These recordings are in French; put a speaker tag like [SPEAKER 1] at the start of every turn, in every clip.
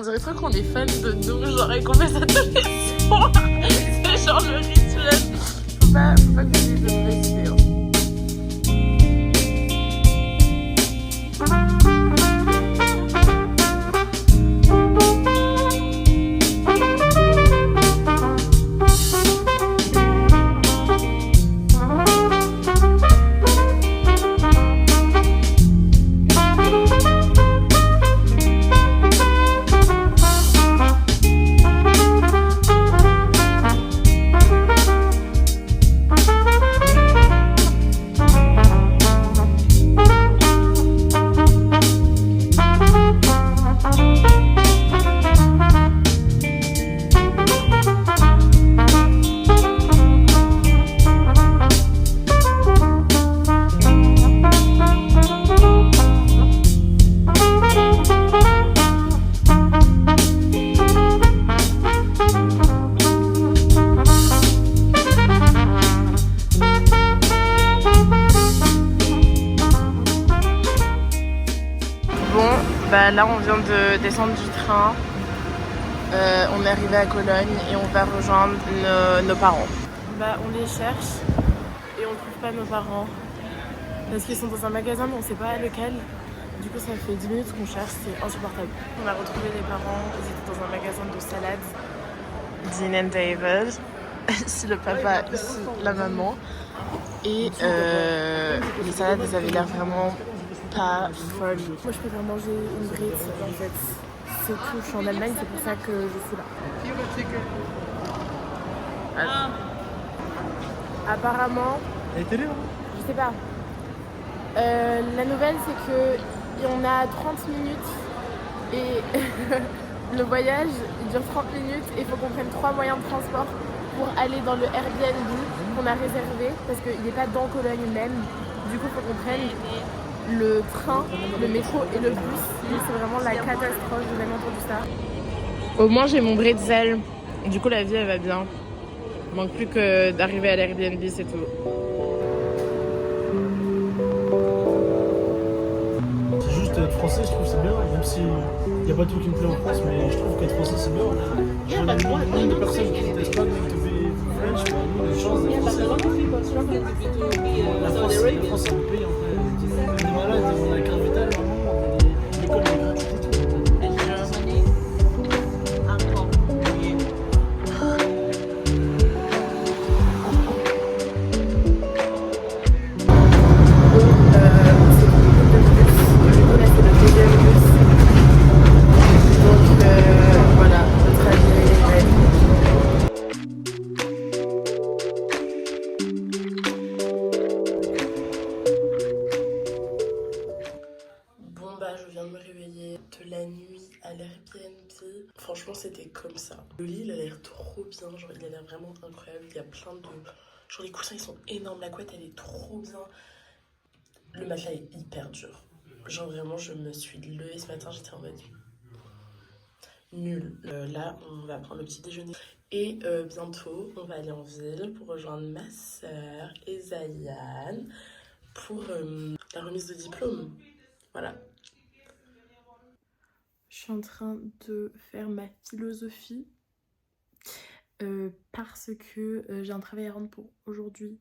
[SPEAKER 1] On dirait trop qu'on est fans de nous, genre, et qu'on fait ça tous les soirs. C'est genre le rituel. Faut pas que vous ayez de mauvaises idées, hein. Bah là on vient de descendre du train, on est arrivé à Cologne et on va rejoindre nos parents. Bah on les cherche et on trouve pas nos parents parce qu'ils sont dans un magasin mais on sait pas lequel. Du coup ça fait 10 minutes qu'on cherche, c'est insupportable. On a retrouvé les parents, ils étaient dans un magasin de salade. Dean and David, ici le papa, ici la maman. Et les salades elles avaient l'air vraiment pas folle. Moi je préfère manger une brite en fait. C'est tout, je suis en Allemagne, c'est pour ça que je suis là. Apparemment,
[SPEAKER 2] elle était là,
[SPEAKER 1] je sais pas. La nouvelle c'est que on a 30 minutes et le voyage il dure 30 minutes et il faut qu'on prenne 3 moyens de transport pour aller dans le Airbnb qu'on a réservé parce qu'il n'est pas dans Cologne même. Du coup il faut qu'on prenne le train, le métro et le bus. C'est vraiment la catastrophe, j'ai jamais entendu ça. Au moins j'ai mon bretzel. Du coup la vie elle va bien. Il manque plus que d'arriver à l'Airbnb, c'est tout.
[SPEAKER 2] C'est juste être français, je trouve c'est bien, même si il n'y a pas tout qui me plaît en France, mais je trouve qu'être français c'est bien. Je vois le nombre de personnes qui détestent pas to be French, mais nous on a une chance d'être français. La France c'est un pays en fait. On est malade, on a la carte vitale, l'école est gratuite et tout.
[SPEAKER 3] Franchement c'était comme ça. Le lit il a l'air trop bien, genre il a l'air vraiment incroyable. Il y a plein de... Genre les coussins ils sont énormes, la couette elle est trop bien. Le matelas est hyper dur. Genre vraiment je me suis levée ce matin, j'étais en mode nul. Là on va prendre le petit déjeuner. Et bientôt on va aller en ville pour rejoindre ma soeur et Zayan pour la remise de diplôme. Voilà. Je suis en train de faire ma philosophie parce que j'ai un travail à rendre pour aujourd'hui.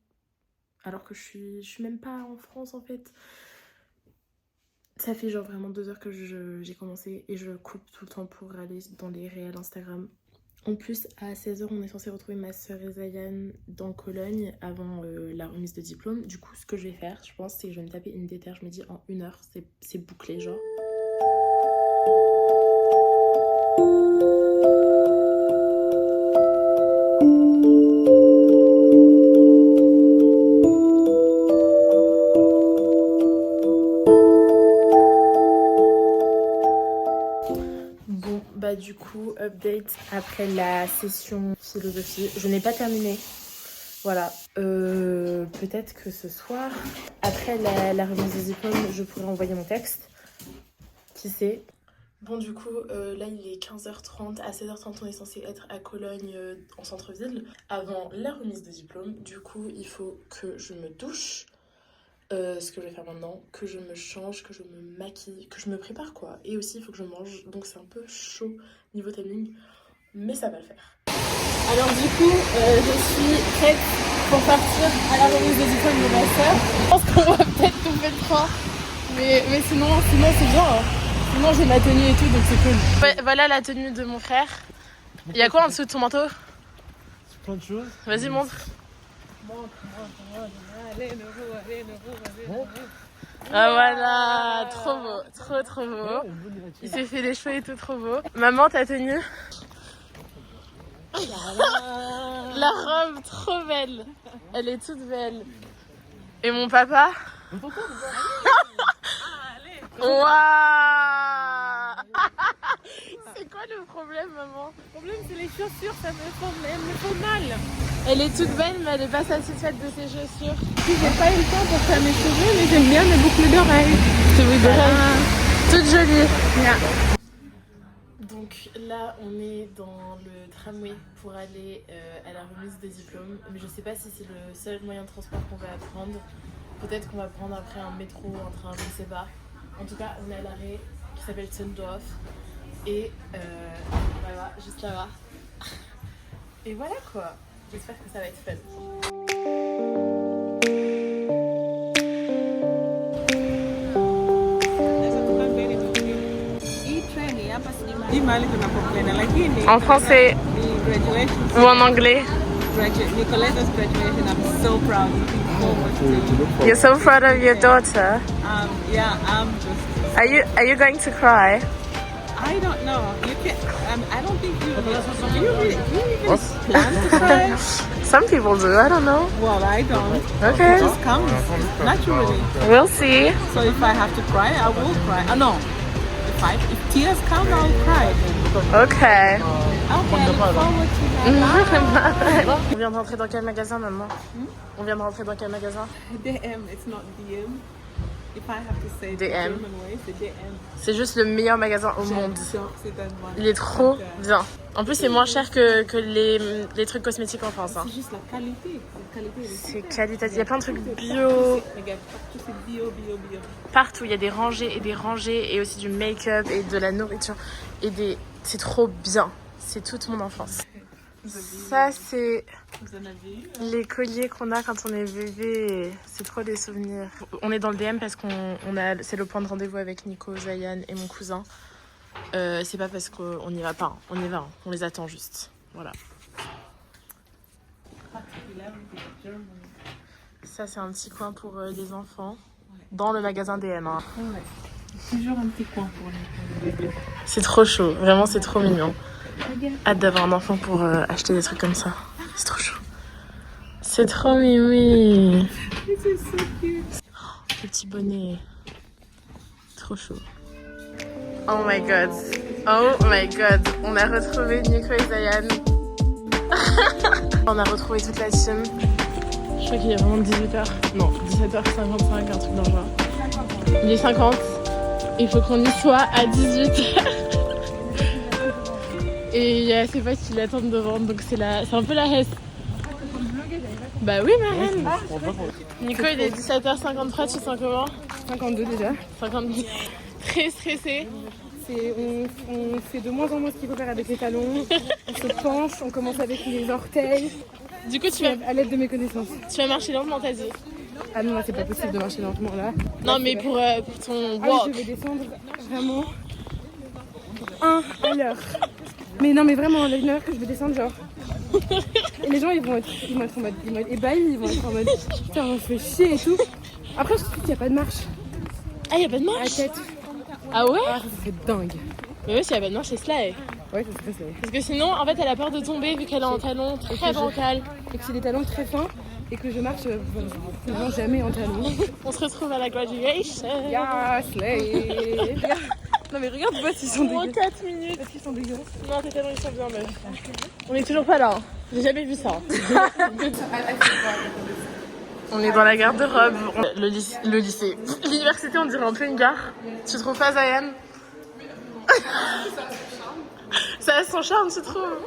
[SPEAKER 3] Alors que je suis même pas en France en fait. Ça fait genre vraiment 2 heures que j'ai commencé et je coupe tout le temps pour aller dans les réels Instagram. En plus à 16h on est censé retrouver ma soeur et Zayan dans Cologne avant la remise de diplôme. Du coup ce que je vais faire je pense c'est que je vais me taper une déterre. Je me dis en 1 heure c'est bouclé genre. Du coup, update après la session philosophie. Je n'ai pas terminé. Voilà. Peut-être que ce soir, après la remise des diplômes, je pourrai envoyer mon texte. Qui sait? Bon, du coup, là, il est 15h30. À 16h30, on est censé être à Cologne, en centre-ville, avant la remise des diplômes. Du coup, il faut que je me douche. ce que je vais faire maintenant, que je me change, que je me maquille, que je me prépare quoi. Et aussi il faut que je mange, donc c'est un peu chaud niveau timing, mais ça va le faire. Alors du coup, je suis prête pour partir à la remise des diplômes de ma soeur. Je pense qu'on va peut-être tomber le train, mais sinon c'est bien. Hein. Sinon j'ai ma tenue et tout, donc c'est cool. Ouais, voilà la tenue de mon frère. Il y a quoi en dessous de ton manteau?
[SPEAKER 2] Plein de choses.
[SPEAKER 3] Vas-y, montre. Ah voilà, trop beau, trop beau. Il s'est fait les cheveux et tout, trop beau. Maman, ta tenue? La robe, trop belle. Elle est toute belle. Et mon papa? Waouh. C'est quoi le problème, maman?
[SPEAKER 1] Le problème, c'est les chaussures, ça me font mal.
[SPEAKER 3] Elle est toute belle, mais elle est pas satisfaite de ses chaussures.
[SPEAKER 1] Si j'ai pas eu le temps pour faire mes cheveux, mais j'aime bien mes boucles d'oreilles.
[SPEAKER 3] C'est oui, toute jolie.
[SPEAKER 1] Yeah.
[SPEAKER 3] Donc là, on est dans le tramway pour aller à la remise des diplômes. Mais je sais pas si c'est le seul moyen de transport qu'on va prendre. Peut-être qu'on va prendre après un métro, un train, je ne sais pas. En tout cas, on est à l'arrêt qui s'appelle Zündorf. Et voilà, juste là-bas. Et voilà quoi. J'espère que ça va être fun.
[SPEAKER 1] En français ou en anglais?
[SPEAKER 4] Nicoletta's graduation, I'm so proud.
[SPEAKER 1] You're so proud of your daughter.
[SPEAKER 4] Yeah, I'm just.
[SPEAKER 1] Are you going to cry?
[SPEAKER 4] I don't know. You can. I don't think you. Do you even plan to cry?
[SPEAKER 1] Some people do. I don't know.
[SPEAKER 4] Well, I don't.
[SPEAKER 1] Okay.
[SPEAKER 4] It just comes naturally.
[SPEAKER 1] We'll see.
[SPEAKER 4] So if I have to cry, I will cry. No. If tears come, I'll cry.
[SPEAKER 1] Okay.
[SPEAKER 4] Okay. I look forward to that.
[SPEAKER 3] On vient de rentrer dans quel magasin, maman? On vient de rentrer dans quel magasin?
[SPEAKER 4] DM. It's not DM. If I have to say it the
[SPEAKER 3] DM.
[SPEAKER 4] German way, c'est DM.
[SPEAKER 3] C'est juste le meilleur magasin au monde.
[SPEAKER 4] C'est tellement.
[SPEAKER 3] Il est trop bien. En plus, c'est moins cher que les trucs cosmétiques en France. Hein.
[SPEAKER 4] C'est juste la qualité. La qualité.
[SPEAKER 3] C'est qualitatif. Il y a plein de trucs bio.
[SPEAKER 4] Regarde, partout c'est bio.
[SPEAKER 3] Partout, il y a des rangées et des rangées. Et aussi du make-up et de la nourriture. C'est trop bien. C'est toute mon enfance. Ça, c'est les colliers qu'on a quand on est bébé. C'est trop des souvenirs. On est dans le DM parce c'est le point de rendez-vous avec Nico, Zayan et mon cousin. C'est pas parce qu'on n'y va pas. On y va. Hein. On les attend juste. Voilà. Ça, c'est un petit coin pour les enfants. Dans le magasin DM. Hein.
[SPEAKER 4] Toujours un petit coin pour les bébés.
[SPEAKER 3] C'est trop chaud. Vraiment, c'est trop mignon. Hâte d'avoir un enfant pour acheter des trucs comme ça. C'est trop chaud. C'est trop mimi.
[SPEAKER 4] C'est so cute.
[SPEAKER 3] Le petit bonnet. Trop chaud. Oh my god. Oh my god. On a retrouvé Nico et Zayan. On a retrouvé toute la team. Je crois qu'il est vraiment 18h. Non, 17h55, un truc dans le genre. Il est 50. Il faut qu'on y soit à 18h. Et il y a ses potes qui l'attendent devant, donc c'est un peu la hesse. Bah oui, ma reine. Nico, il est 17h53, tu sens comment?
[SPEAKER 1] 52 déjà.
[SPEAKER 3] 52. Très stressé.
[SPEAKER 1] On fait de moins en moins ce qu'il faut faire avec les talons. On se penche, on commence avec les orteils.
[SPEAKER 3] Du coup,
[SPEAKER 1] À l'aide de mes connaissances.
[SPEAKER 3] tu vas marcher lentement, t'as dit?
[SPEAKER 1] Ah non, là c'est pas possible de marcher lentement là.
[SPEAKER 3] Non, mais pour ton
[SPEAKER 1] Ah oui,
[SPEAKER 3] walk.
[SPEAKER 1] je vais descendre vraiment 1 à l'heure. Mais non, mais vraiment, la une heure que je vais descendre, genre. Et les gens, ils vont être en mode ébahis, ils vont être en mode putain, on se fait chier et tout. Après, je trouve qu'il n'y a pas de marche.
[SPEAKER 3] Ah, y'a pas de
[SPEAKER 1] À la
[SPEAKER 3] marche?
[SPEAKER 1] tête.
[SPEAKER 3] Ah ouais?
[SPEAKER 1] Ah, ça serait dingue.
[SPEAKER 3] Mais oui, s'il y a pas de marche, c'est Sly.
[SPEAKER 1] Ouais, ça serait ça.
[SPEAKER 3] Parce que sinon, en fait, elle a peur de tomber vu qu'elle a un talon très bancal.
[SPEAKER 1] Et que c'est des talons très fins et que je marche vraiment jamais en talons.
[SPEAKER 3] On se retrouve à la graduation.
[SPEAKER 1] Ya, slay. Non, mais regarde, vois, ils sont
[SPEAKER 3] Moins
[SPEAKER 1] dégueulasses.
[SPEAKER 3] 4 minutes.
[SPEAKER 1] Parce qu'ils sont dégueulasses.
[SPEAKER 3] Non, tes talons, ils sont bien, mais. On est toujours pas là. Hein. J'ai jamais vu ça. On est dans la garde-robe. Le lycée. L'université, on dirait un peu une gare. Tu trouves pas, Zayan? Ça a son charme, tu trouves?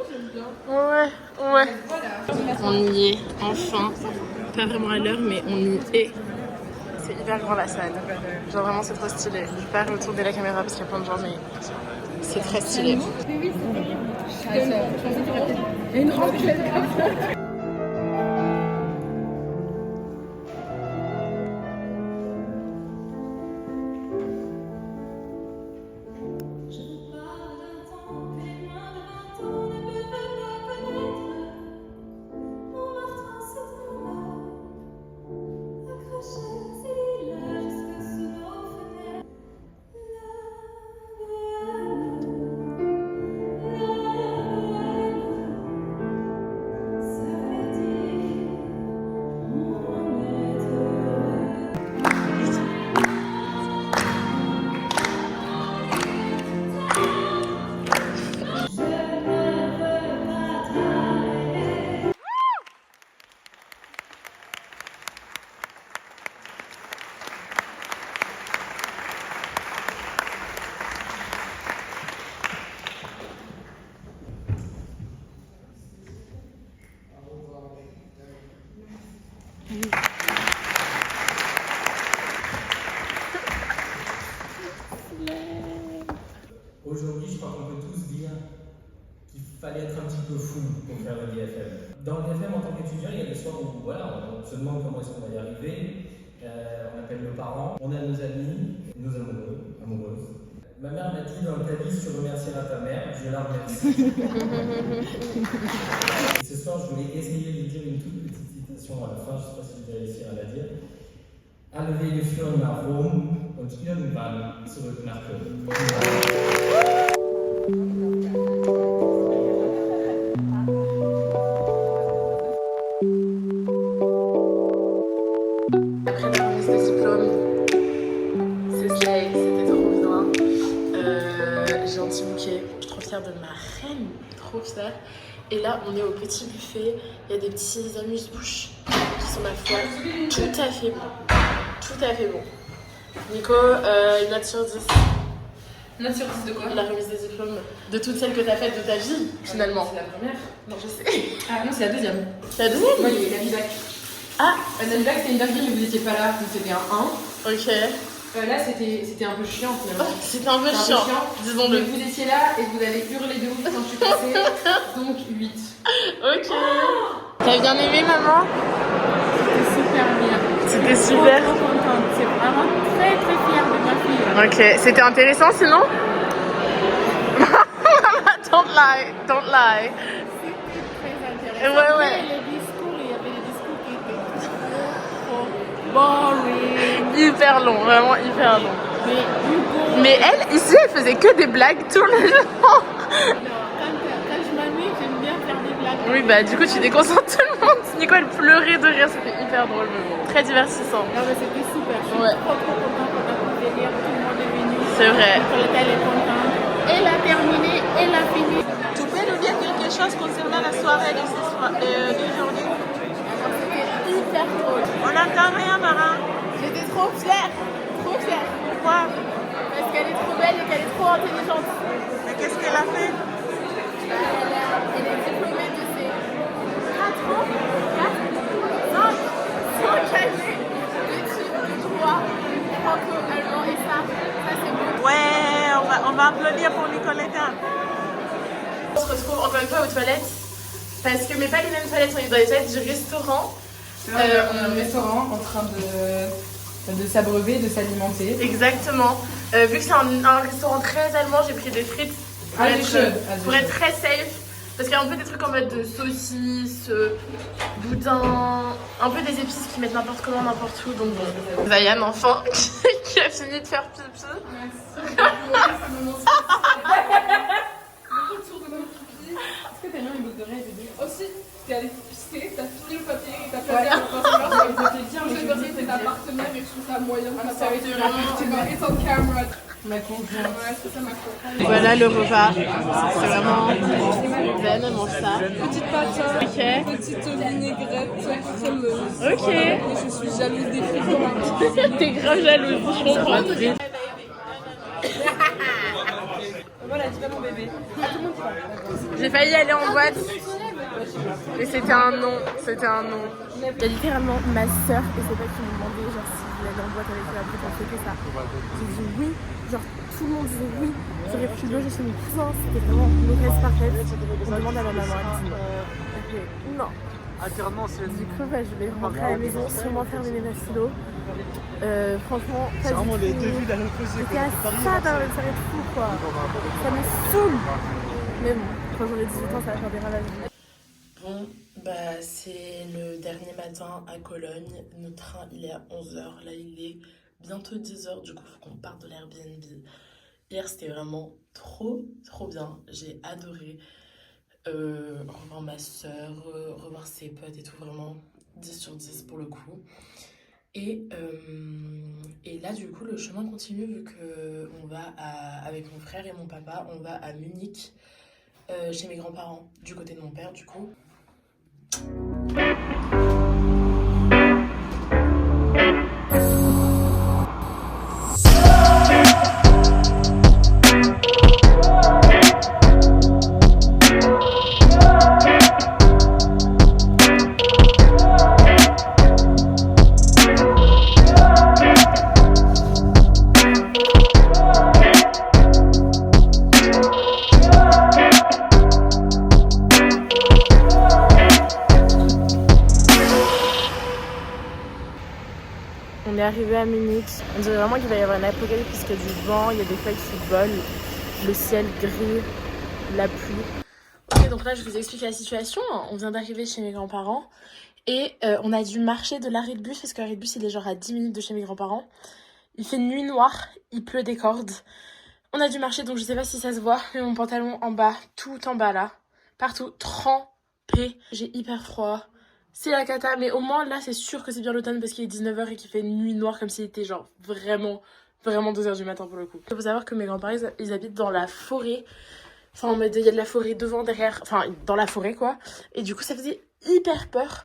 [SPEAKER 3] Ouais. On y est, enfin. Pas vraiment à l'heure, mais on y est. C'est
[SPEAKER 1] hyper grand la salle. Genre vraiment c'est trop stylé. Je vais pas retourner la caméra parce qu'il y a plein de gens mais c'est très stylé.
[SPEAKER 3] Une raclette comme ça.
[SPEAKER 5] Aujourd'hui, je crois qu'on peut tous dire qu'il fallait être un petit peu fou pour faire le BFM. Dans le BFM, en tant qu'étudiant, il y a des soirs où voilà, on se demande comment est-ce qu'on va y arriver, on appelle nos parents, on a nos amis, nos amoureux, amoureuses. Ma mère m'a dit dans le calice, tu remercieras ta mère, je la remercie. Et ce soir, je voulais essayer de dire une toute petite citation à la fin, je ne sais pas si je vais réussir à la dire. Alle Wege führen nach Rom und irgendwann zurück nach Köln.
[SPEAKER 1] Après la remise des diplômes, c'est slay, c'était trop bien. J'ai un petit bouquet, je suis trop fière de ma reine, trop fière. Et là, on est au petit buffet, il y a des petits amuse-bouches qui sont ma foi tout à fait bons. Tout à fait bon. Nico, une note sur 10.
[SPEAKER 3] Note sur 10 de quoi?
[SPEAKER 1] La remise des diplômes. De toutes celles que t'as faites de ta vie, finalement.
[SPEAKER 3] C'est la première.
[SPEAKER 1] Non, je sais.
[SPEAKER 3] Ah non, c'est la deuxième.
[SPEAKER 1] C'est la deuxième?
[SPEAKER 3] Moi, il y a eu la Vivac.
[SPEAKER 1] Ah,
[SPEAKER 3] La Vivac, c'était une dinguerie, mais vous étiez pas là, donc c'était un 1.
[SPEAKER 1] ok.
[SPEAKER 3] Là, c'était un peu chiant finalement.
[SPEAKER 1] Oh, c'était un peu
[SPEAKER 3] C'était
[SPEAKER 1] chiant,
[SPEAKER 3] Mais
[SPEAKER 1] disons-le.
[SPEAKER 3] vous étiez là et vous avez hurlé de ouf quand je suis passée, donc 8.
[SPEAKER 1] Ok. T'as bien aimé, maman?
[SPEAKER 3] C'était super bien.
[SPEAKER 1] C'était super.
[SPEAKER 3] Trop contente. C'est vraiment très très fière de ma fille.
[SPEAKER 1] Ok, c'était intéressant sinon? Don't lie, don't lie.
[SPEAKER 3] C'était très intéressant.
[SPEAKER 1] Ouais, ouais.
[SPEAKER 3] Mais les discours, il y avait des discours qui étaient trop boring.
[SPEAKER 1] Hyper long, vraiment hyper long.
[SPEAKER 3] Mais Hugo,
[SPEAKER 1] Mais elle, ici, elle faisait que des blagues tout le long.
[SPEAKER 3] quand je m'amuse, j'aime bien faire des blagues.
[SPEAKER 1] Oui, bah du coup, tu déconcentres tout le monde. Nico, elle pleurait de rire, c'était hyper drôle, mais bon, très divertissant.
[SPEAKER 3] Non, mais c'était super. Je suis
[SPEAKER 1] Ouais.
[SPEAKER 3] trop contente qu'on a pu venir. Tout le monde est venu.
[SPEAKER 1] C'est vrai.
[SPEAKER 3] Nicoletta, elle est contente. Elle a terminé, elle a fini.
[SPEAKER 4] Tu peux nous dire quelque chose concernant la soirée d'aujourd'hui?
[SPEAKER 3] Alors, c'était hyper drôle.
[SPEAKER 4] On n'entend rien, Marin.
[SPEAKER 3] J'étais trop fière. Trop fière.
[SPEAKER 4] Pourquoi?
[SPEAKER 3] Parce qu'elle est trop belle et qu'elle est trop intelligente.
[SPEAKER 4] Mais qu'est-ce qu'elle a fait?
[SPEAKER 3] Elle est diplômée de ses 4 ans, 5 années d'études de droit franco-allemand et ça c'est beau.
[SPEAKER 4] Ouais, on va applaudir pour Nicoletta.
[SPEAKER 1] On se retrouve encore une fois aux toilettes. Parce que, mais pas les mêmes toilettes, on est dans les toilettes du restaurant.
[SPEAKER 3] On est au restaurant en train de s'abreuver, de s'alimenter.
[SPEAKER 1] Exactement. Vu que c'est un restaurant très allemand, j'ai pris des frites
[SPEAKER 3] Ah, des chaudes.
[SPEAKER 1] pour être très safe. Parce qu'il y a un peu des trucs en mode de saucisses, boudin, un peu des épices qui mettent n'importe comment, n'importe où. Donc bon. Zayan, enfin, qui a fini de faire pipi.
[SPEAKER 3] Merci. Est-ce que t'as mis une goutte de rêve bébé?
[SPEAKER 6] Aussi, t'es allé pisser, t'as fini le papier, t'as fait
[SPEAKER 3] Ouais.
[SPEAKER 6] un partenaire.
[SPEAKER 3] Je vais te le dire, mais je vais
[SPEAKER 6] T'es ta partenaire et je trouve ça moyen.
[SPEAKER 3] ça a été vraiment
[SPEAKER 6] It's on camera.
[SPEAKER 3] ma conjointe.
[SPEAKER 6] Ouais, c'est ça ma faute.
[SPEAKER 1] Voilà le repas. C'est vraiment. Zayan mange ça.
[SPEAKER 6] Petite pâte,
[SPEAKER 1] Ok.
[SPEAKER 6] petite vinaigrette crémeuse.
[SPEAKER 1] Ok.
[SPEAKER 6] Et je suis jalouse des frites.
[SPEAKER 1] T'es grave jalouse, je comprends.
[SPEAKER 6] Voilà, dis pas mon bébé.
[SPEAKER 1] J'ai failli aller en boîte. Et c'était un non, c'était un non. Il y a littéralement ma soeur et ses potes qui m'ont demandé genre si je voulais aller en boîte avec eux après qu'on fait ça. J'ai dit oui, genre tout le monde disait oui. J'aurais pu loger chez mes cousins, c'était vraiment mauvaise parfaite. On demande à ma maman, elle dit non. Okay. Non. Du coup, bah, je vais rentrer à la maison, sûrement faire mes vasilos. Franchement,
[SPEAKER 2] C'est vraiment les deux villes à l'opposé.
[SPEAKER 1] j'étais à ça d'un soirée de fou quoi. Ça me saoule. Mais bon, quand j'aurai 18 ans, ça va faire des ravages. Bon, bah c'est le dernier matin à Cologne. Notre train il est à 11h. Là il est bientôt 10h. Du coup, il faut qu'on parte de l'Airbnb. Hier c'était vraiment trop bien. J'ai adoré revoir ma soeur, revoir ses potes et tout. Vraiment 10 sur 10 pour le coup. Et là du coup le chemin continue vu que on va avec mon frère et mon papa, on va à Munich chez mes grands-parents du côté de mon père du coup. On est arrivé à Munich, on dirait vraiment qu'il va y avoir un apocalypse puisqu'il y a du vent, il y a des feuilles qui volent, le ciel gris, la pluie. Ok, donc là je vous explique la situation. On vient d'arriver chez mes grands-parents et on a dû marcher de l'arrêt de bus parce que l'arrêt de bus il est genre à 10 minutes de chez mes grands-parents. Il fait nuit noire, il pleut des cordes. On a dû marcher donc je sais pas si ça se voit, mais mon pantalon en bas, tout en bas là, partout, trempé. J'ai hyper froid. C'est la cata, mais au moins là c'est sûr que c'est bien l'automne parce qu'il est 19h et qu'il fait nuit noire comme s'il était genre vraiment 2h du matin pour le coup. Il faut savoir que mes grands-parents ils habitent dans la forêt, enfin en mode il y a de la forêt devant, derrière, enfin dans la forêt quoi. Et du coup ça faisait hyper peur.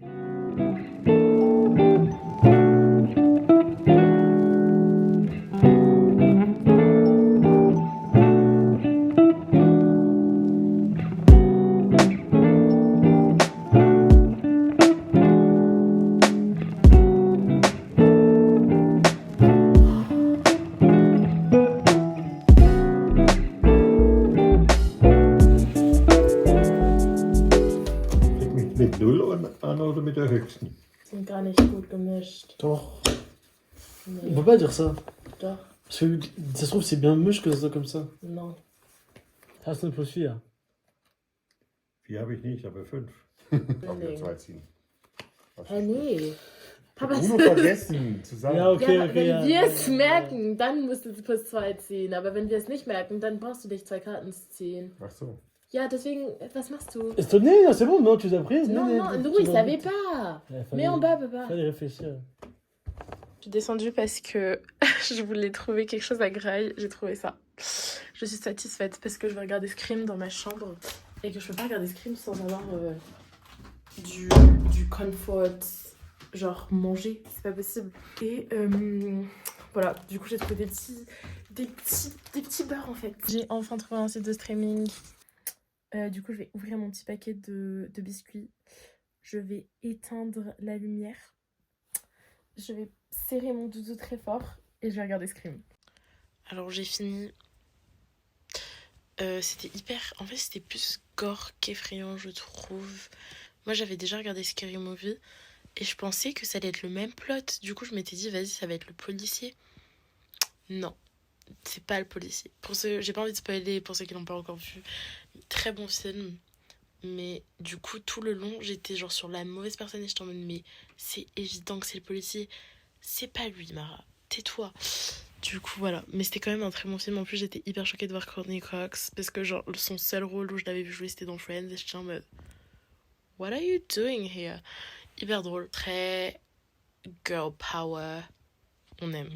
[SPEAKER 7] Mit Null an oder mit der höchsten?
[SPEAKER 1] Sind gar nicht gut gemischt.
[SPEAKER 2] Doch.
[SPEAKER 1] Nee.
[SPEAKER 2] On peut pas dire ça.
[SPEAKER 1] Doch.
[SPEAKER 2] Parce que ça se trouve, c'est bien moche que ça soit comme ça.
[SPEAKER 1] Non.
[SPEAKER 2] Hast du plus 4?
[SPEAKER 7] 4 habe ich nicht, aber 5. Auf
[SPEAKER 1] Nee.
[SPEAKER 7] der 2 ziehen.
[SPEAKER 1] Hä, nee. Papa,
[SPEAKER 7] Bruno vergessen zu sagen.
[SPEAKER 2] Ja, okay,
[SPEAKER 1] ja,
[SPEAKER 2] okay.
[SPEAKER 1] wenn
[SPEAKER 2] Ja,
[SPEAKER 1] wir
[SPEAKER 2] ja,
[SPEAKER 1] es merken, dann musst du plus 2 ziehen. Aber wenn wir es nicht merken, dann brauchst du nicht 2 Karten ziehen.
[SPEAKER 7] Ach so.
[SPEAKER 1] Ja, deswegen, was machst du?
[SPEAKER 2] Estonné, c'est bon, non, tu les as prises?
[SPEAKER 1] Non, non, il savait pas. Mais en bas, papa.
[SPEAKER 2] Fallait réfléchir.
[SPEAKER 1] Je suis descendue parce que je voulais trouver quelque chose à Grail. J'ai trouvé ça. Je suis satisfaite parce que je vais regarder Scream dans ma chambre et que je peux pas regarder Scream sans avoir du comfort, genre manger, c'est pas possible. Et voilà, du coup j'ai trouvé des petits beurres en fait. J'ai enfin trouvé un site de streaming. Du coup je vais ouvrir mon petit paquet de biscuits. Je vais éteindre la lumière. Je vais serrer mon doudou très fort et je vais regarder Scream. Alors j'ai fini. C'était hyper... En fait c'était plus gore qu'effrayant je trouve. Moi j'avais déjà regardé Scary Movie et je pensais que ça allait être le même plot. Du coup je m'étais dit vas-y ça va être le policier. Non, c'est pas le policier. Pour ceux... J'ai pas envie de spoiler pour ceux qui l'ont pas encore vu. Très bon film. Mais du coup tout le long j'étais genre sur la mauvaise personne et j'étais en mode mais c'est évident que c'est le policier. C'est pas lui Mara, tais-toi. Du coup voilà, mais c'était quand même un très bon film. En plus j'étais hyper choquée de voir Courtney Cox parce que genre son seul rôle où je l'avais vu jouer c'était dans Friends et j'étais en mode what are you doing here? Hyper drôle, très girl power, on aime.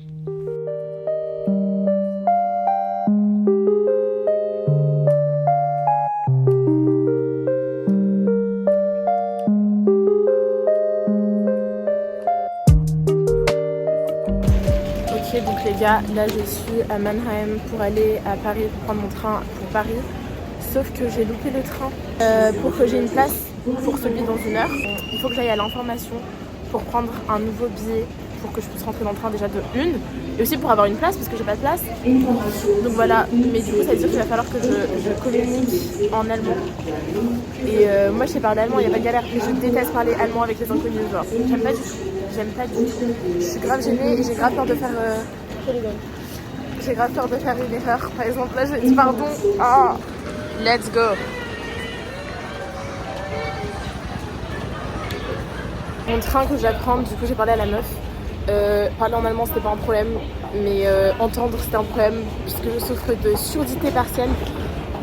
[SPEAKER 1] Donc les gars, là je suis à Mannheim pour aller à Paris, pour prendre mon train pour Paris. Sauf que j'ai loupé le train. Pour que j'ai une place
[SPEAKER 3] pour celui dans 1 heure. Il faut que j'aille à l'information pour prendre un nouveau billet pour que je puisse rentrer dans le train déjà de 1 et aussi pour avoir une place parce que j'ai pas de place. Donc voilà, mais du coup ça veut dire qu'il va falloir que je communique en allemand. Et moi je sais parler allemand, il n'y a pas de galère, mais je déteste parler allemand avec les inconnus. Genre, j'aime pas du tout. Je suis grave gênée et j'ai grave peur de faire une erreur. Par exemple là je dis pardon. Ah, let's go. Mon train que je vais prendre, du coup j'ai parlé à la meuf. Parler en allemand c'était pas un problème, mais entendre c'était un problème puisque je souffre de surdité partielle.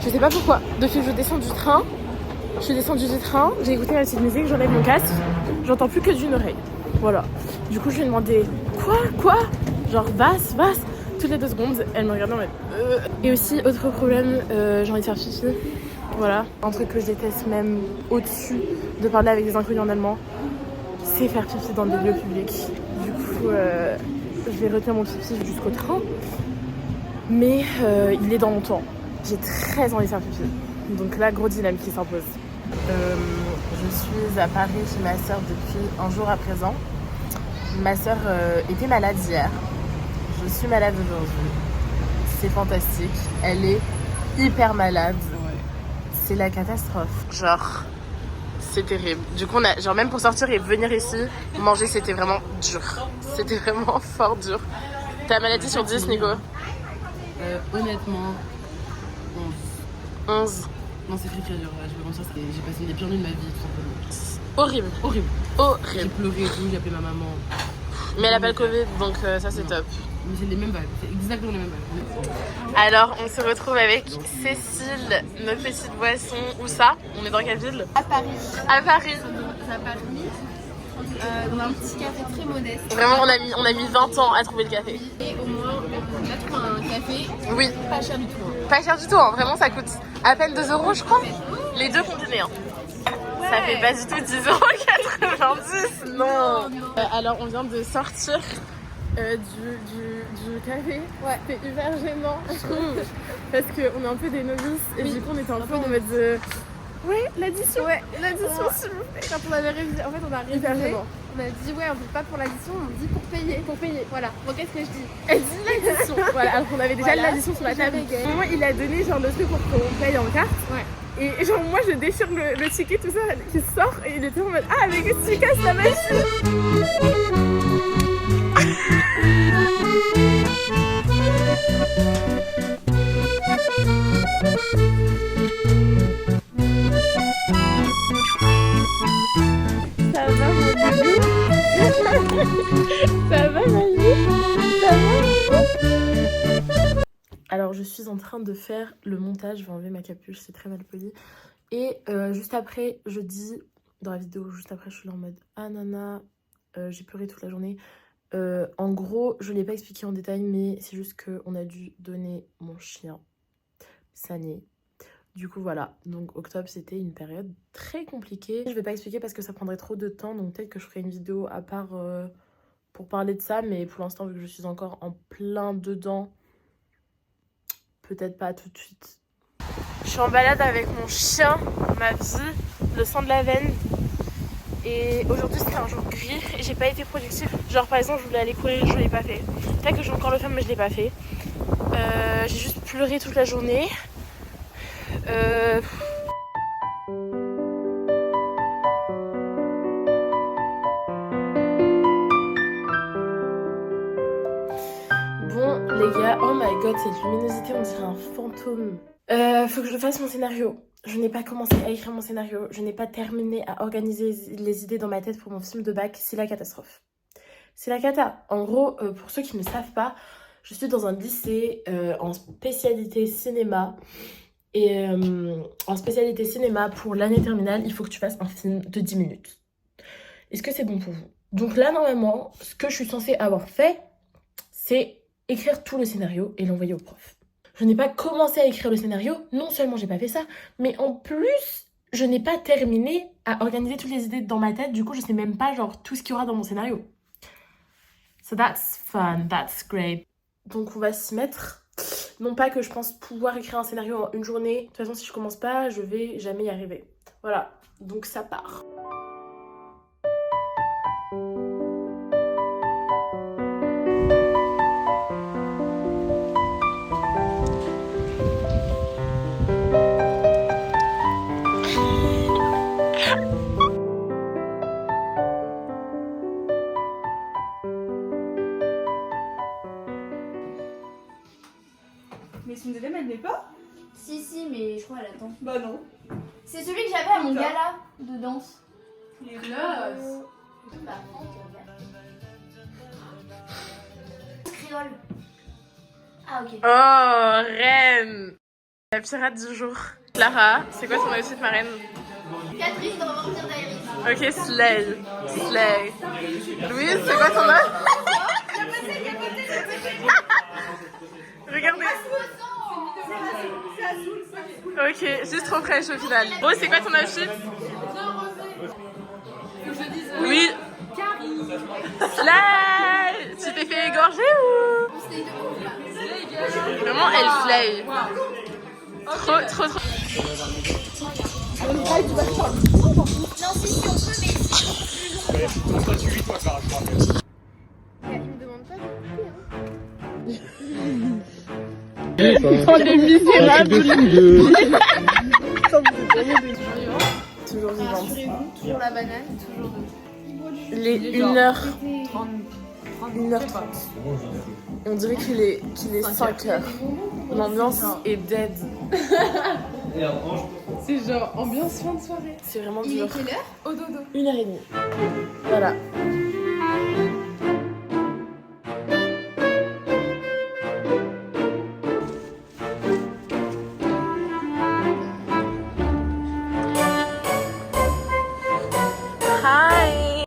[SPEAKER 3] Je sais pas pourquoi. Depuis que je suis descendue du train, j'ai écouté ma petite musique, j'enlève mon casque, j'entends plus que d'une oreille. Voilà. Du coup je lui ai demandé quoi genre basse, toutes les 2 secondes, elle me regardait en mode Et aussi autre problème, j'ai envie de faire pipi. Voilà. Un truc que je déteste même au-dessus de parler avec des inconnus en allemand, c'est faire pipi dans des lieux publics. Du coup, je vais retenir mon pipi jusqu'au train. Mais il est dans mon temps. J'ai très envie de faire pipi. Donc là, gros dilemme qui s'impose. Je suis à Paris chez ma soeur depuis un jour à présent. Ma soeur était malade hier. Je suis malade aujourd'hui. C'est fantastique. Elle est hyper malade. C'est la catastrophe. Genre... c'est terrible. Du coup, même pour sortir et venir ici, manger, c'était vraiment dur. C'était vraiment fort dur. Ta maladie sur 10, Nico?
[SPEAKER 8] Honnêtement, 11.
[SPEAKER 3] 11.
[SPEAKER 8] Non, c'est très dur. Je vais mentir, j'ai passé une des pires nuits de ma vie, tout simplement.
[SPEAKER 3] Horrible.
[SPEAKER 8] J'ai pleuré et tout, j'ai appelé ma maman.
[SPEAKER 3] Mais elle a pas le Covid, donc ça c'est top.
[SPEAKER 8] Mais c'est les mêmes vibes, c'est exactement les mêmes vibes.
[SPEAKER 3] Alors, on se retrouve avec Cécile, nos petites boissons. Où ça? On est dans quelle ville?
[SPEAKER 9] À Paris.
[SPEAKER 3] À Paris.
[SPEAKER 9] À Paris. Dans un petit café très modeste.
[SPEAKER 3] Vraiment, on a mis 20 ans à trouver le café.
[SPEAKER 9] Et au moins, on a trouvé un café.
[SPEAKER 3] Oui.
[SPEAKER 9] Pas cher du tout. Hein.
[SPEAKER 3] Pas cher du tout, hein. Vraiment, ça coûte à peine 2 € je crois. Les 2 combinés. Hein. Ouais. Ça fait pas du tout 10,90 €. Non. Alors, on vient de sortir du café. Ouais. C'était hyper gênant. Parce qu'on est un peu des novices. Et du coup, on était un peu en mode... Ouais, l'addition. Ouais, l'addition, s'il vous plaît.
[SPEAKER 9] Quand on avait révisé, en fait, on a révisé. On a dit, ouais, on dit pas pour l'addition, on dit pour payer. Pour payer. Voilà. Bon, qu'est-ce que je dis?
[SPEAKER 3] Elle dit l'addition. Voilà, alors qu'on avait déjà l'addition sur la table. Moi, il a donné genre le truc pour qu'on paye en carte. Ouais. Et genre, moi, je déchire le ticket, tout ça, qui sort. Et il était en mode, ah, mais qu'est-ce que tu casses la machine? Ça va mon loulou? Ça va ma vie? Ça va? Alors je suis en train de faire le montage, je vais enlever ma capuche, c'est très mal poli. Et juste après, je dis, dans la vidéo, juste après, je suis là en mode ah nana, j'ai pleuré toute la journée. En gros, je ne l'ai pas expliqué en détail, mais c'est juste qu'on a dû donner mon chien, Sani. Du coup, voilà. Donc, octobre, c'était une période très compliquée. Je ne vais pas expliquer parce que ça prendrait trop de temps. Donc, peut-être que je ferai une vidéo à part pour parler de ça. Mais pour l'instant, vu que je suis encore en plein dedans, peut-être pas tout de suite. Je suis en balade avec mon chien, ma vie, le sang de la veine. Et aujourd'hui, c'était un jour gris et j'ai pas été productive. Genre, par exemple, je voulais aller courir, je l'ai pas fait. Peut-être que je vais encore le faire, mais je l'ai pas fait. J'ai juste pleuré toute la journée. Bon les gars, oh my god, cette luminosité on dirait un fantôme. Faut que je fasse mon scénario. Je n'ai pas commencé à écrire mon scénario. Je n'ai pas terminé à organiser les idées dans ma tête pour mon film de bac. C'est la catastrophe. C'est la cata. En gros, pour ceux qui ne savent pas, je suis dans un lycée en spécialité cinéma. Et en spécialité cinéma, pour l'année terminale, il faut que tu fasses un film de 10 minutes. Est-ce que c'est bon pour vous? Donc là, normalement, ce que je suis censée avoir fait, c'est écrire tout le scénario et l'envoyer au prof. Je n'ai pas commencé à écrire le scénario, non seulement j'ai pas fait ça, mais en plus, je n'ai pas terminé à organiser toutes les idées dans ma tête. Du coup, je sais même pas genre tout ce qu'il y aura dans mon scénario. So that's fun, that's great. Donc on va s'y mettre. Non pas que je pense pouvoir écrire un scénario en une journée. De toute façon, si je commence pas, je vais jamais y arriver. Voilà, donc ça part.
[SPEAKER 10] Mais son élève, elle n'est pas?
[SPEAKER 9] Si, mais je crois qu'elle attend.
[SPEAKER 10] Bah non.
[SPEAKER 9] C'est celui que j'avais à mon gala de danse.
[SPEAKER 10] Il est classe.
[SPEAKER 9] Créole. Ah, ok.
[SPEAKER 1] Oh, reine. La pirate du jour. Clara, c'est quoi ton outfit marraine?
[SPEAKER 9] Catherine dans Vampire Diaries.
[SPEAKER 1] Ok, slay. Slay. Louise, c'est quoi ton outfit? Regardez. Ok, juste trop fraîche au final. Bon, c'est quoi ton outfit? Oui. Slay. Tu t'es fait égorger ou? Vraiment, elle slay. Trop.
[SPEAKER 9] Non, si on peut, mais. Il me demande pas de couper,
[SPEAKER 1] Oh, les misérables. Toujours vivante.
[SPEAKER 9] Toujours la banane, toujours de.
[SPEAKER 3] Il est 1h30. 1h30. Et on dirait qu'il est 5h. L'ambiance est dead.
[SPEAKER 6] C'est genre ambiance fin de soirée.
[SPEAKER 3] C'est vraiment
[SPEAKER 9] Il
[SPEAKER 3] dur.
[SPEAKER 9] est quelle heure?
[SPEAKER 6] Au dodo.
[SPEAKER 3] 1h30. Voilà.